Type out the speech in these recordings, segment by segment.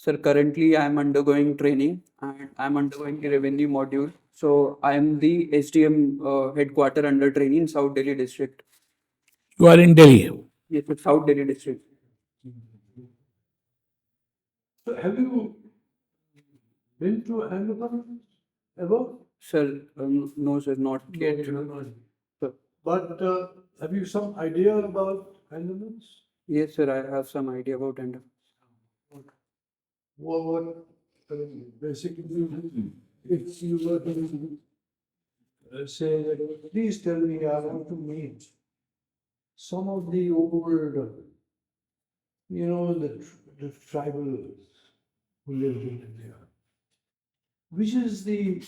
Sir, currently I am undergoing training and I am undergoing the revenue module. So I am the SDM headquarter under training in South Delhi district. You are in Delhi. Yes, sir, South Delhi district. So have you been to Ahmedabad ever? Sir, no, sir, not yet. Sir. But have you some idea about Ahmedabad? Yes, sir, I have some idea about Anda. What basically, if you were to say that, please tell me, I want to meet some of the old, the tribals who lived in India. Which is the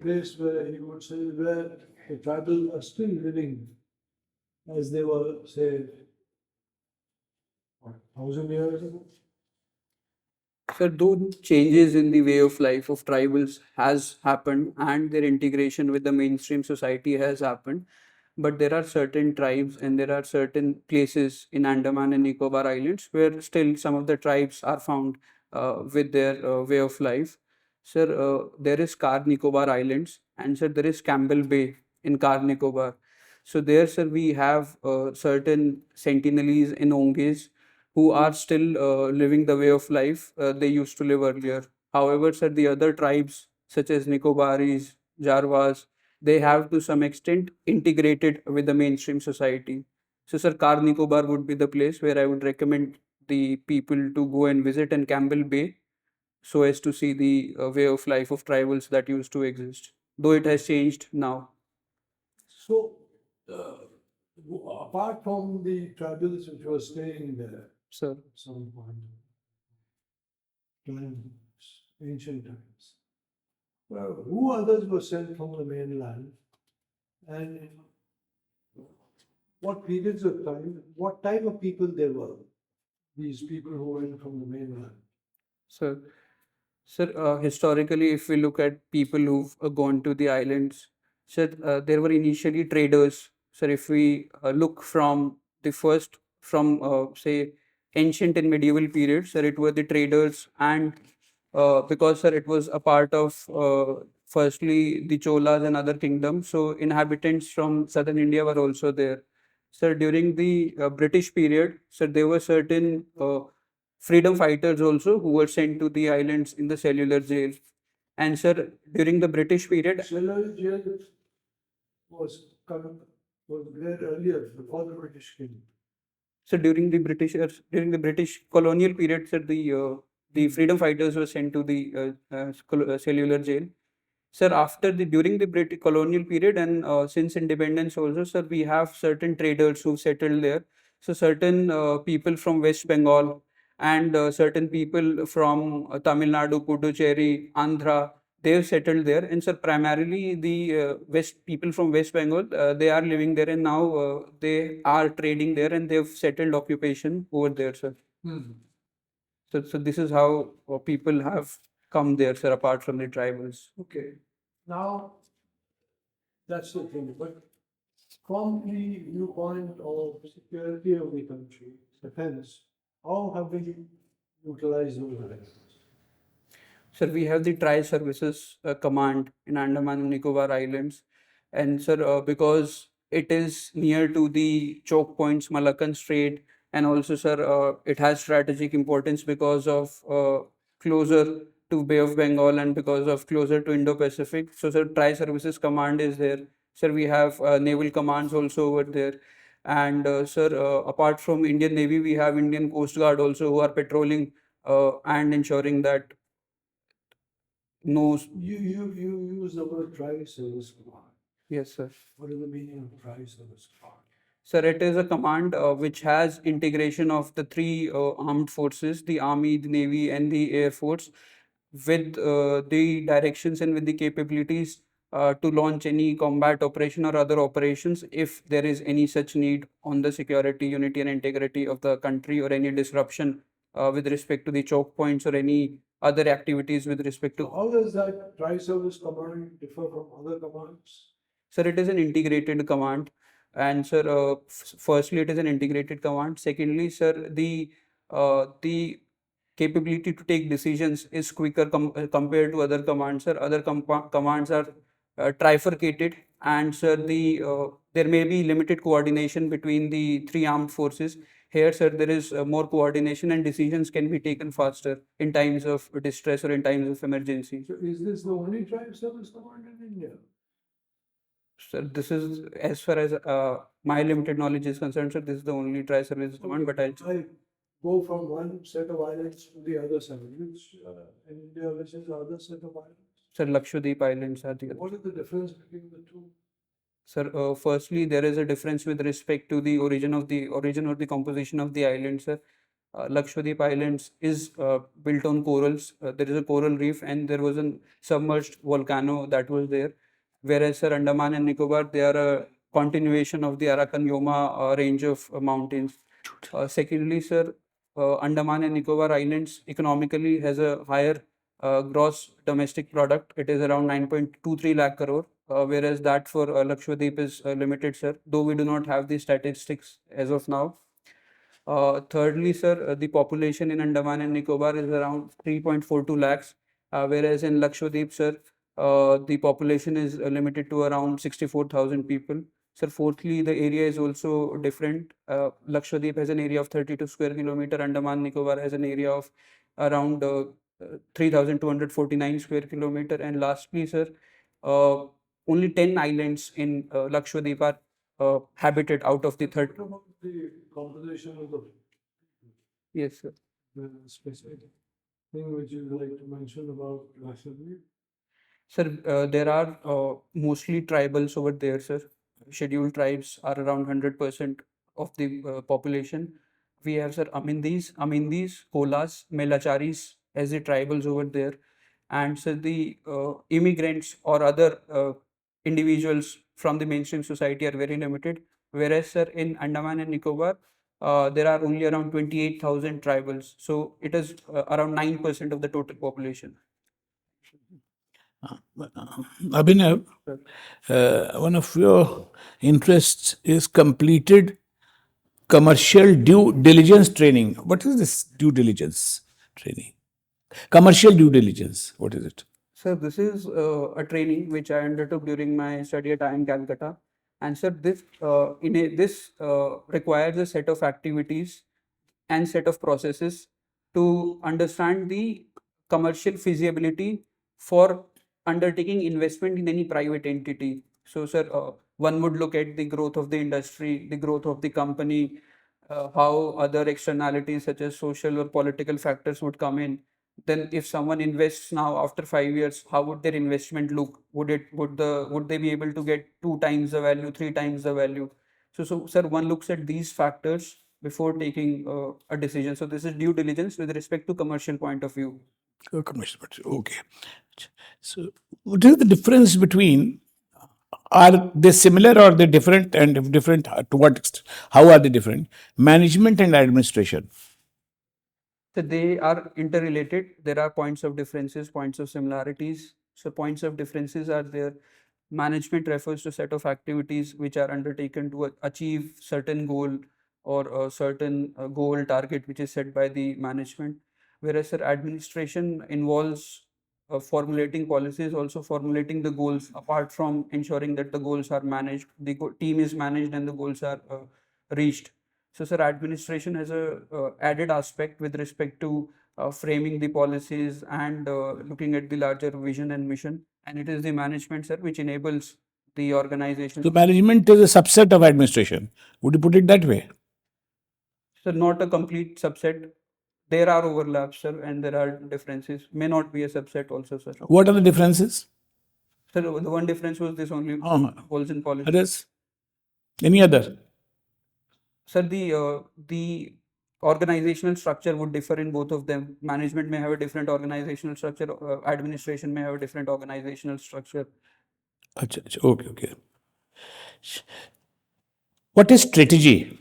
place where you would say where the tribal are still living as they were, say, 1,000 years ago? Sir, though changes in the way of life of tribals has happened and their integration with the mainstream society has happened, but there are certain tribes and there are certain places in Andaman and Nicobar Islands where still some of the tribes are found with their way of life. Sir, there is Car Nicobar Islands and sir, there is Campbell Bay in Car Nicobar. So there, sir, we have certain Sentinelese and Onges who are still living the way of life they used to live earlier. However, sir, the other tribes such as Nicobaris, Jarvas, they have to some extent integrated with the mainstream society. So, sir, Car Nicobar would be the place where I would recommend the people to go and visit, and Campbell Bay so as to see the way of life of tribals that used to exist, though it has changed now. So, apart from the tribals which were staying there, Sir, some point, times, ancient times, well, who others were sent from the mainland, and what periods of time, what type of people they were, these people who went from the mainland? sir, historically, if we look at people who've gone to the islands, sir, there were initially traders. Sir, if we look from the first, from say ancient and medieval periods, sir, it were the traders, and because sir, it was a part of firstly the Cholas and other kingdoms. So inhabitants from southern India were also there. Sir, during the British period, sir, there were certain freedom fighters also who were sent to the islands in the cellular jail. And sir, during the British period, Cellular jail was coming, was there earlier, before the British came. so during the British colonial period, sir, the freedom fighters were sent to the cellular jail. Sir, after the during the British colonial period and since independence also, sir, we have certain traders who settled there. So certain people from West Bengal and certain people from Tamil Nadu, Puducherry, Andhra, they've settled there. And sir, primarily the West people from West Bengal, they are living there and now they are trading there and they've settled occupation over there, sir. So this is how people have come there, sir, apart from the tribals. Okay. Now, that's the thing, but from the viewpoint of security of the country, defense, how have we utilized those resources? Sir, we have the Tri Services Command in Andaman and Nicobar Islands. And sir, because it is near to the choke points, Malaccan Strait, and also, sir, it has strategic importance because of closer to Bay of Bengal and because of closer to Indo-Pacific. So, sir, Tri Services Command is there. Sir, we have naval commands also over there. And sir, apart from Indian Navy, we have Indian Coast Guard also who are patrolling and ensuring that no. You use the word tri-service command. Yes, sir. What is the meaning of tri-service command? Sir, it is a command which has integration of the three armed forces, the Army, the Navy, and the Air Force, with the directions and with the capabilities to launch any combat operation or other operations if there is any such need on the security, unity, and integrity of the country or any disruption with respect to the choke points or any other activities with respect to. How does that tri-service command differ from other commands? Sir, it is an integrated command. And sir, firstly, it is an integrated command. Secondly, sir, the capability to take decisions is quicker compared to other commands, sir. Other commands are trifurcated, and sir, there may be limited coordination between the three armed forces. Here, sir, there is more coordination and decisions can be taken faster in times of distress or in times of emergency. So is this the only tribe service command in India? Sir, this is as far as my limited knowledge is concerned, sir. This is the only tri-service command, but I'll I go from one set of islands to the other set. Which in India, which is the other set of islands? Sir, Lakshadweep Islands are the other. What is the difference between the two? Sir, firstly, there is a difference with respect to the origin or the composition of the island, sir. Lakshadweep Islands is built on corals. There is a coral reef, and there was a submerged volcano that was there. Whereas, sir, Andaman and Nicobar, they are a continuation of the Arakan Yoma range of mountains. Secondly, sir, Andaman and Nicobar Islands economically has a higher gross domestic product. It is around 9.23 lakh crore, whereas that for Lakshadweep is limited, sir. Though we do not have the statistics as of now. Thirdly, sir, the population in Andaman and Nicobar is around 3.42 lakhs, whereas in Lakshadweep, sir, the population is limited to around 64,000 people. Sir, fourthly, the area is also different. Lakshadweep has an area of 32 square kilometer. Andaman Nicobar has an area of around 3,249 square kilometer. And lastly, sir, uh, only 10 islands in Lakshadweep are habited out of the 30. What about the composition of the Yes, sir. specific thing which you would like to mention about Lakshadweep? Sir, there are mostly tribals over there, sir. Scheduled tribes are around 100% of the population. We have, sir, Amindis, Kolas, Melacharis as the tribals over there. And so the immigrants or other individuals from the mainstream society are very limited. Whereas, sir, in Andaman and Nicobar, there are only around 28,000 tribals. So it is around 9% of the total population. Abhinav, one of your interests is completed commercial due diligence training. What is this due diligence training? Commercial due diligence, what is it? Sir, this is a training which I undertook during my study at IIM Calcutta. And sir, this requires a set of activities and set of processes to understand the commercial feasibility for undertaking investment in any private entity. So, sir, one would look at the growth of the industry, the growth of the company, how other externalities such as social or political factors would come in. Then if someone invests now after 5 years, how would their investment look? Would they be able to get 2 times the value, 3 times the value? So sir, one looks at these factors before taking a decision. So this is due diligence with respect to commercial point of view. Commercial, okay. So, what is the difference between? Are they similar or they different? And if different, to what extent? How are they different? Management and administration. So they are interrelated. There are points of differences, points of similarities. So points of differences are there. Management refers to set of activities which are undertaken to achieve certain goal or a certain goal target which is set by the management. Whereas sir, administration involves formulating policies, also formulating the goals. Apart from ensuring that the goals are managed, the team is managed and the goals are reached. So, sir, administration has a added aspect with respect to framing the policies and looking at the larger vision and mission. And it is the management, sir, which enables the organization. So, management is a subset of administration. Would you put it that way? So, not a complete subset. There are overlaps, sir, and there are differences. May not be a subset also, sir. What are the differences? Sir, the one difference was this only goals and policies. Others? Any other? Sir, the organizational structure would differ in both of them. Management may have a different organizational structure. Administration may have a different organizational structure. Achha, achha, okay, okay. What is strategy?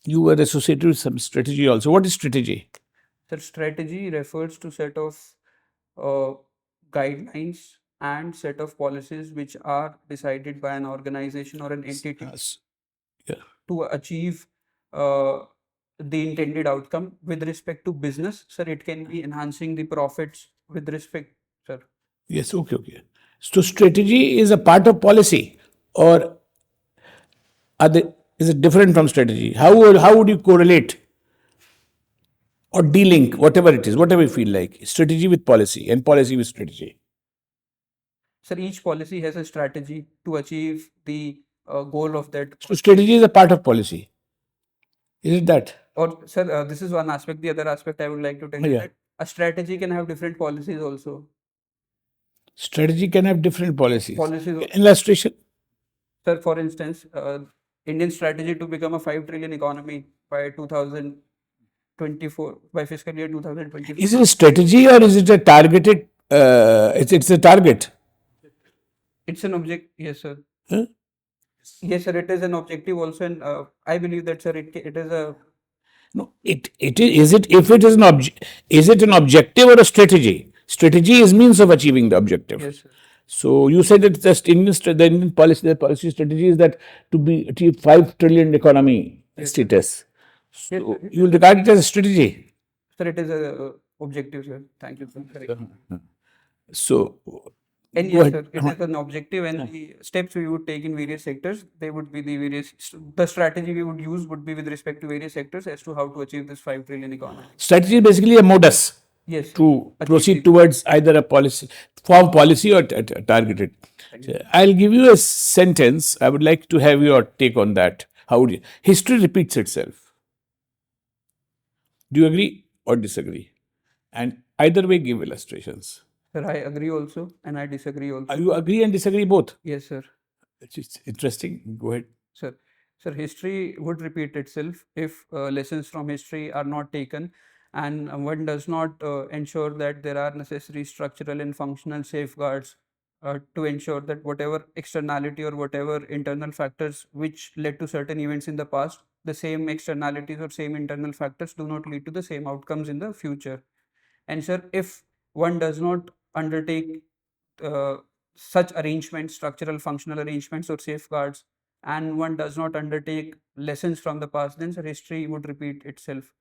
You were associated with some strategy also. What is strategy? Sir, strategy refers to set of guidelines and set of policies which are decided by an organization or an entity Yes. Yeah. to achieve uh, the intended outcome. With respect to business, sir, it can be enhancing the profits with respect, sir. Yes, okay. So strategy is a part of policy, or is it different from strategy? How would you correlate or de-link, whatever it is, whatever you feel like, strategy with policy and policy with strategy? Sir, each policy has a strategy to achieve the goal of that. So strategy is a part of policy. Is it that? Or, sir, this is one aspect. The other aspect I would like to tell you Yeah. that a strategy can have different policies also. Strategy can have different policies. Policies, Illustration. sir, for instance, Indian strategy to become a 5 trillion economy by 2024, by fiscal year 2024. Is it a strategy or is it a targeted? It's a target. It's an object, yes, sir. Huh? Yes, sir, it is an objective also, and I believe that, sir, it is a. No, it is it if it is an is it an objective or a strategy? Strategy is means of achieving the objective. Yes, sir. So you said that the Indian policy, the policy strategy is that to be achieve 5 trillion economy status. So you will regard it as a strategy. Sir, it is a objective, sir. Thank you, sir. Correct. So And go yes, ahead. sir, it is an objective, and the steps we would take in various sectors, they would be the strategy we would use would be with respect to various sectors as to how to achieve this 5 trillion economy. Strategy is basically a modus Yes, sir. to Achieve proceed the- towards either a policy, form policy or targeted. I'll give you a sentence. I would like to have your take on that. How would you? History repeats itself. Do you agree or disagree? And either way, give illustrations. Sir, I agree also, and I disagree also. You agree and disagree both? Yes, sir. It's interesting. Go ahead. Sir, sir, history would repeat itself if lessons from history are not taken, and one does not ensure that there are necessary structural and functional safeguards to ensure that whatever externality or whatever internal factors which led to certain events in the past, the same externalities or same internal factors do not lead to the same outcomes in the future. And sir, if one does not undertake such arrangements, structural, functional arrangements or safeguards, and one does not undertake lessons from the past, then sir, history would repeat itself.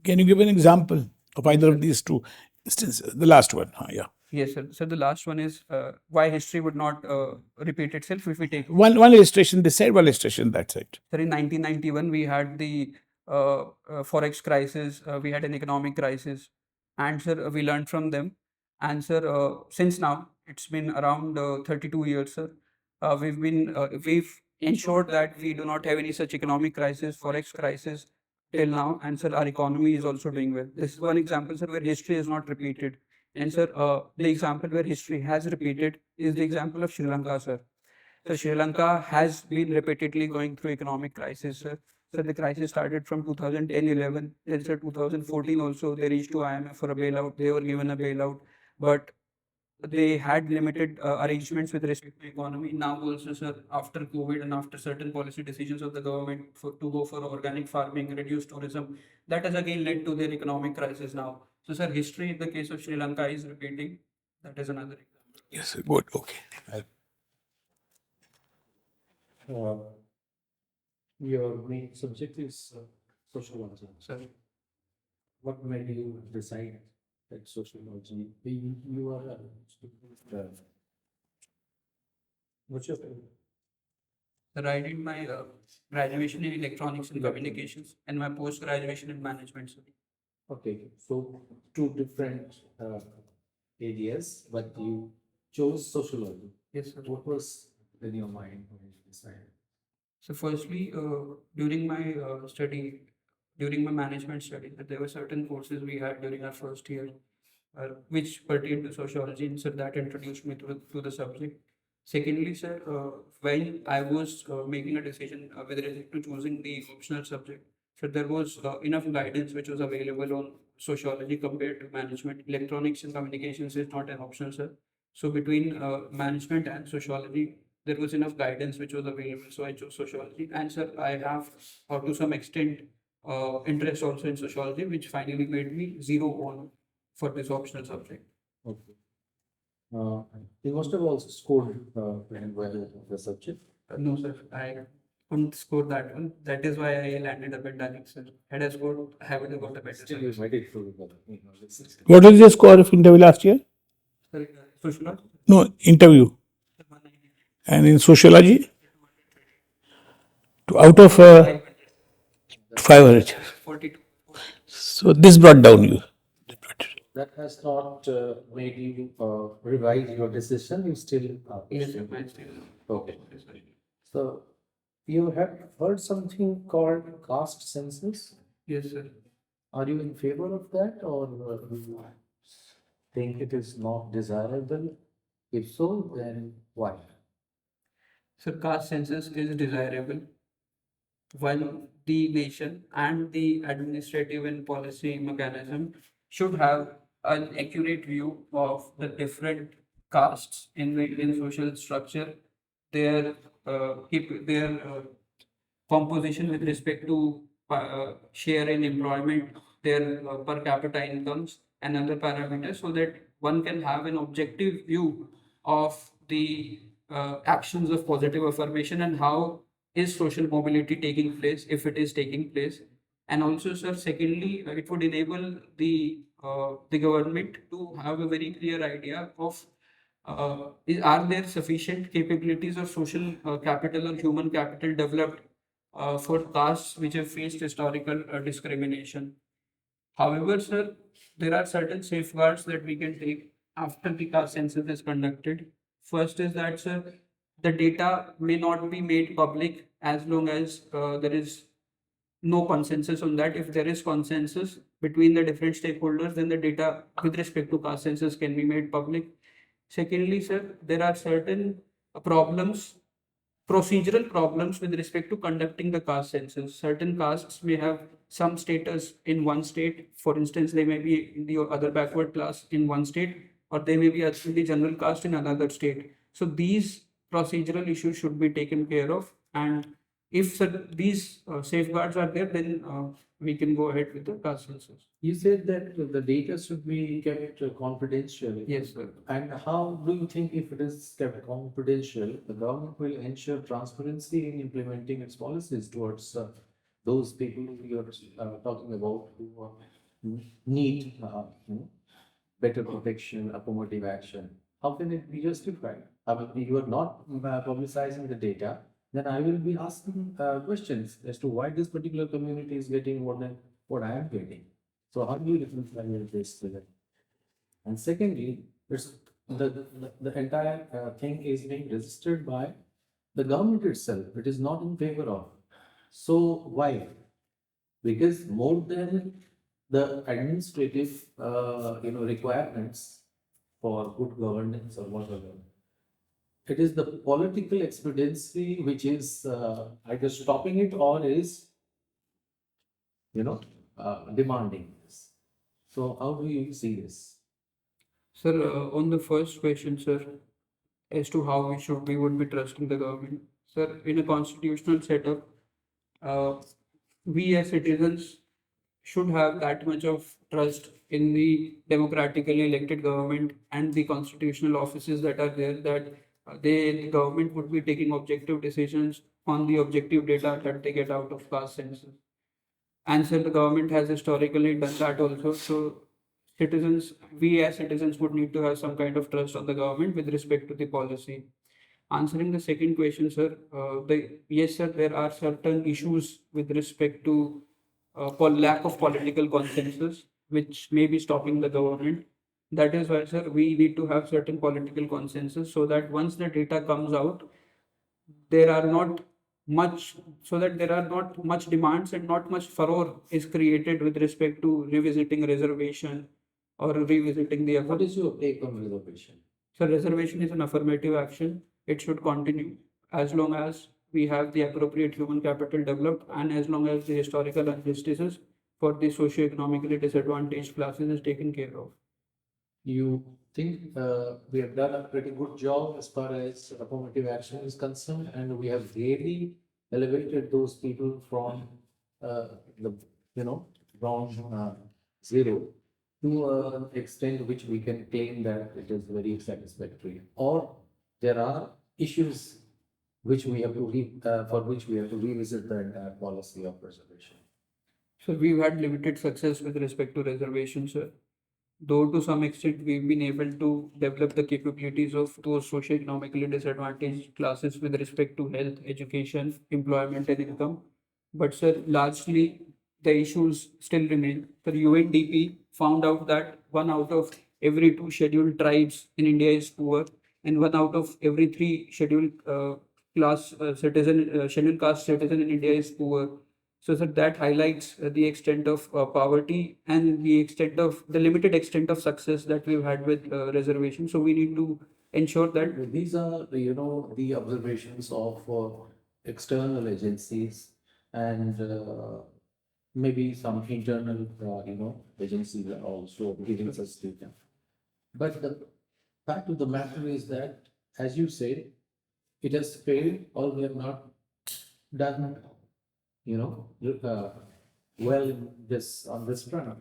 Can you give an example of either of these two instances? The last one. Yeah. Yes, sir. So the last one is why history would not repeat itself if we take. One illustration this side, one illustration that side. Sir, in 1991, we had the forex crisis, we had an economic crisis, and sir, we learned from them. And sir, since now it's been around 32 years, sir. We've ensured that we do not have any such economic crisis, forex crisis till now, and sir, our economy is also doing well. This is one example, sir, where history is not repeated. And sir, the example where history has repeated is the example of Sri Lanka, sir. So Sri Lanka has been repeatedly going through economic crisis, sir. So the crisis started from 2010-11. Then sir, 2014 also they reached to IMF for a bailout. They were given a bailout, but they had limited arrangements with respect to economy. Now also, sir, after COVID and after certain policy decisions of the government to go for organic farming, reduce tourism, that has again led to their economic crisis now. So sir, history in the case of Sri Lanka is repeating. That is another example. Yes, good. Okay. Your main subject is sociology. Sir. What made you decide that sociology? You are a student. What's your favorite? Sir, I did my graduation in electronics and communications and my post graduation in management. Sir. Okay, so two different areas, but you chose sociology. Yes, sir. What was in your mind when you decided? So, firstly, during my study, during my management study, that there were certain courses we had during our first year, which pertained to sociology, and so that introduced me to the subject. Secondly, sir, when I was making a decision with respect to choosing the optional subject, so there was enough guidance which was available on sociology compared to management. Electronics and communications is not an option, sir. So between management and sociology, there was enough guidance which was available. So I chose sociology, and sir, I have to some extent interest also in sociology, which finally made me zero on for this optional subject. Okay. You must have also scored very well in the subject. No, sir, I couldn't score that one. That is why I landed up at Dalek, sir. Had I scored, I would have got a better Still, you score. made it through. This What is your score of interview last year? Sir, sociology? No, interview. 190. And in sociology? Out of 500. 42. So this brought down you. that has not made you revise your decision. You still Yes, sir. Mine still. okay. So you have heard something called caste census. Yes, sir. Are you in favor of that, or you think it is not desirable? If so, then why? So caste census is desirable while the nation and the administrative and policy mechanism should have an accurate view of the different castes in the Indian social structure, their keep their composition with respect to share in employment, their per capita incomes, and other parameters, so that one can have an objective view of the actions of positive affirmation and how is social mobility taking place if it is taking place. And also, sir, secondly, it would enable the government to have a very clear idea of are there sufficient capabilities of social capital or human capital developed for castes which have faced historical discrimination. However, sir, there are certain safeguards that we can take after the caste census is conducted. First is that, sir, the data may not be made public as long as there is no consensus on that. If there is consensus between the different stakeholders, then the data with respect to caste census can be made public. Secondly, sir, there are certain problems, procedural problems with respect to conducting the caste census. Certain castes may have some status in one state. For instance, they may be in the other backward class in one state, or they may be in the general caste in another state. So these procedural issues should be taken care of. And if these safeguards are there, then we can go ahead with the caste census. You said that the data should be kept confidential. Yes, sir. And how do you think if it is kept confidential, the government will ensure transparency in implementing its policies towards those people you are talking about who need better protection, affirmative action? How can it be justified? I mean, if you are not publicizing the data, then I will be asking questions as to why this particular community is getting more than what I am getting. So how do you reconcile this with it? And secondly, it's the entire thing is being registered by the government itself. It is not in favor of. So why? Because more than the administrative requirements for good governance or whatever, it is the political expediency which is either stopping it or is demanding this. So how do you see this? Sir, on the first question, sir, as to how we would be trusting the government. Sir, in a constitutional setup, uh, we as citizens should have that much of trust in the democratically elected government and the constitutional offices that are there, that the government would be taking objective decisions on the objective data that they get out of caste census. And so the government has historically done that also. So citizens, we as citizens would need to have some kind of trust on the government with respect to the policy. Answering the second question, sir, yes, sir, there are certain issues with respect to lack of political consensus, which may be stopping the government. That is why, sir, we need to have certain political consensus so that once the data comes out, there are not much so that there are not much demands and not much furor is created with respect to revisiting reservation or revisiting the What is your take on reservation? so reservation is an affirmative action. It should continue as long as we have the appropriate human capital developed and as long as the historical injustices for the socio-economically disadvantaged classes is taken care of. You think we have done a pretty good job as far as affirmative action is concerned, and we have really elevated those people from the ground zero to an extent which we can claim that it is very satisfactory. Or there are issues which we have to for which we have to revisit the entire policy of reservation. So we've had limited success with respect to reservations, sir. Though to some extent we've been able to develop the capabilities of those socioeconomically disadvantaged classes with respect to health, education, employment, and income. But sir, largely the issues still remain. The UNDP found out that 1 out of every 2 scheduled tribes in India is poor, and 1 out of every 3 scheduled caste citizen in India is poor. So, sir, that highlights the extent of poverty and the extent of the limited extent of success that we've had with reservation. So, we need to ensure that. These are, the observations of external agencies and maybe some internal, agencies are also giving such data. But the fact of the matter is that, as you said, it has failed or we have not done, well in this on this front.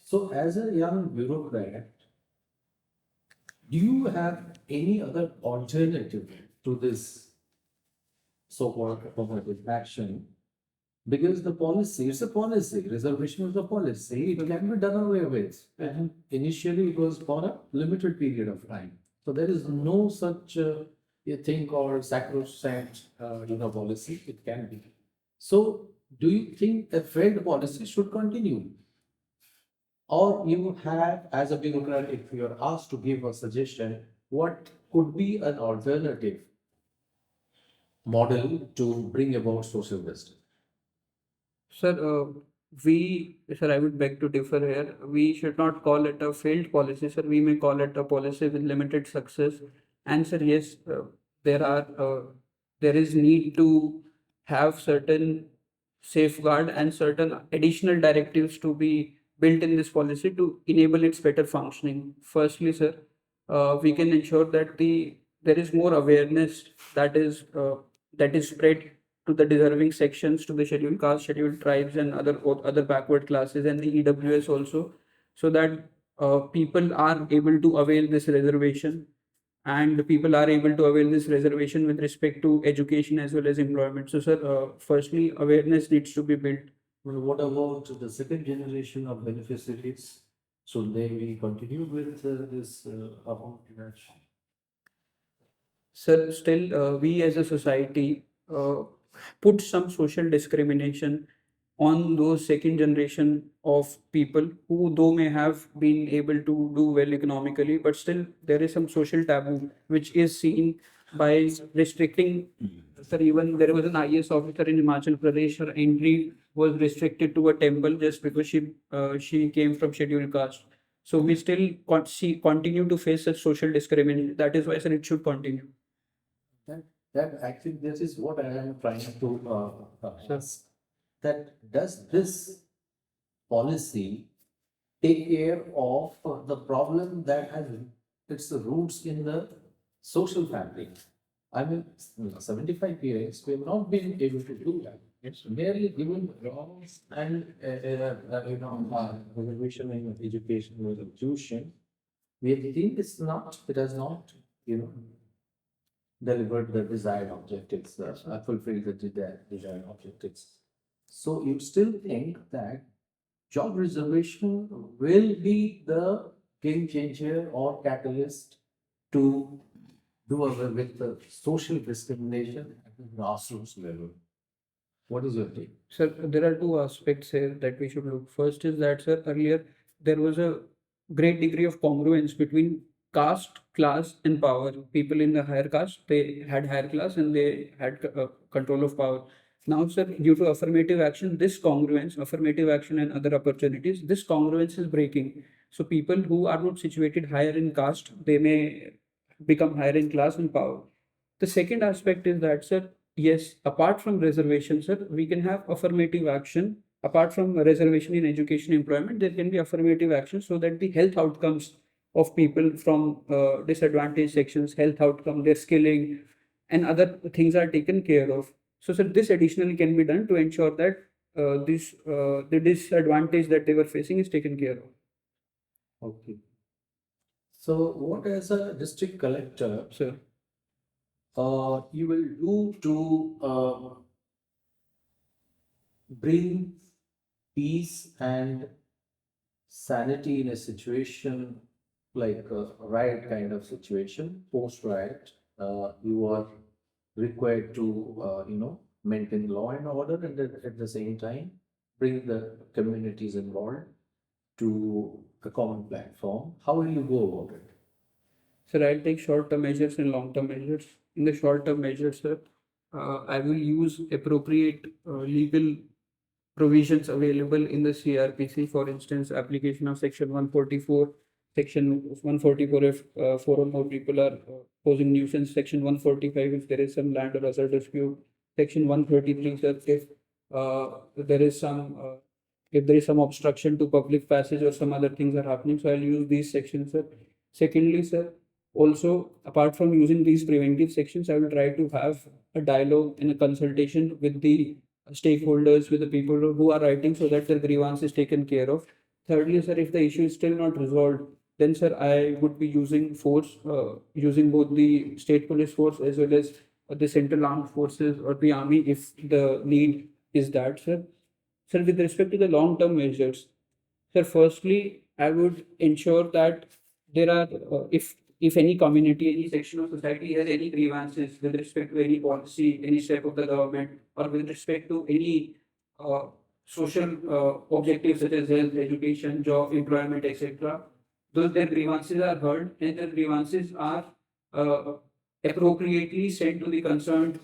So, as a young bureaucrat, do you have any other alternative to this so-called affirmative action? Because the policy, it's a policy, reservation is a policy, it can be done away with. And initially, it was for a limited period of time. So there is no such a thing called sacrosanct, policy. It can be. So, do you think a failed policy should continue? Or you have, as a bureaucrat, if you are asked to give a suggestion, what could be an alternative model to bring about social justice? Sir, sir, I would beg to differ here. We should not call it a failed policy, sir. We may call it a policy with limited success. And sir, yes, there is need to have certain safeguard and certain additional directives to be built in this policy to enable its better functioning. Firstly, sir, we can ensure that there is more awareness that is spread to the deserving sections, to the scheduled caste, scheduled tribes, and other backward classes, and the EWS also, so that people are able to avail this reservation, and people are able to avail this reservation with respect to education as well as employment. So, sir, firstly, awareness needs to be built. Well, what about the second generation of beneficiaries? Should they be continued with this amount action? Sir, still, we as a society put some social discrimination on those second generation of people who, though may have been able to do well economically, but still there is some social taboo which is seen by restricting. Sir, even there was an IAS officer in Himachal Pradesh. Her entry was restricted to a temple just because she came from scheduled caste. So we still continue to face such social discrimination. That is why, sir, it should continue. That actually, this is what I am trying to ask. That does this policy take care of the problem that has its roots in the social fabric? I mean, 75 years, we have not been able to do that. It's merely given laws and reservation in education was institution. We think it has not, delivered the desired objectives, fulfilled the desired objectives. So you still think that job reservation will be the game changer or catalyst to do away with the social discrimination at the grassroots level? What is your take? Sir, there are two aspects here that we should look. First is that, sir, earlier there was a great degree of congruence between caste, class, and power. People in the higher caste, they had higher class and they had control of power. Now, sir, due to affirmative action, affirmative action and other opportunities, this congruence is breaking. So people who are not situated higher in caste, they may become higher in class and power. The second aspect is that, sir, yes, apart from reservation, sir, we can have affirmative action. Apart from reservation in education employment, there can be affirmative action so that the health outcomes of people from disadvantaged sections, health outcome, their skilling, and other things are taken care of. So, sir, this additionally can be done to ensure that the disadvantage that they were facing is taken care of. Okay. So, what as a district collector, Sir, you will do to bring peace and sanity in a situation like a riot kind of situation, post riot? You are required to, maintain law and order, and at the same time bring the communities involved to a common platform. How will you go about it? Sir, I'll take short-term measures and long-term measures. In the short-term measures, sir, I will use appropriate legal provisions available in the CRPC. For instance, application of Section 144, Section 144 if four or more people are causing nuisance, Section 145 if there is some land or other dispute, Section 133, sir, there is some if there is some obstruction to public passage or some other things are happening. So I'll use these sections, sir. Secondly, sir, also apart from using these preventive sections, I will try to have a dialogue and a consultation with the stakeholders, with the people who are writing, so that their grievance is taken care of. Thirdly, sir, if the issue is still not resolved, then sir, I would be using force, using both the state police force as well as the central armed forces or the army if the need is that, sir. Sir, with respect to the long-term measures, sir, firstly, I would ensure that there are, if any community, any section of society has any grievances with respect to any policy, any step of the government, or with respect to any uh, social objectives such as health, education, job, employment, etc., those their grievances are heard and their grievances are uh, appropriately sent to the concerned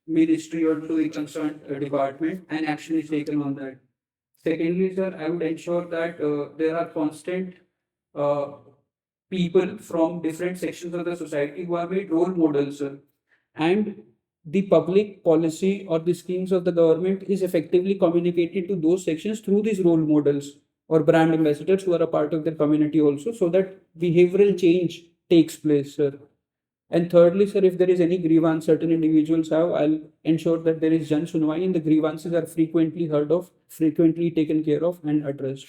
ministry or to the concerned department, and action is taken on that. Secondly, sir, I would ensure that there are constant uh, people from different sections of the society who are made role models, sir. And the public policy or the schemes of the government is effectively communicated to those sections through these role models or brand ambassadors who are a part of their community also, so that behavioral change takes place, sir. And thirdly, sir, if there is any grievance certain individuals have, I'll ensure that there is Jan Sunwai and the grievances are frequently heard of, frequently taken care of and addressed.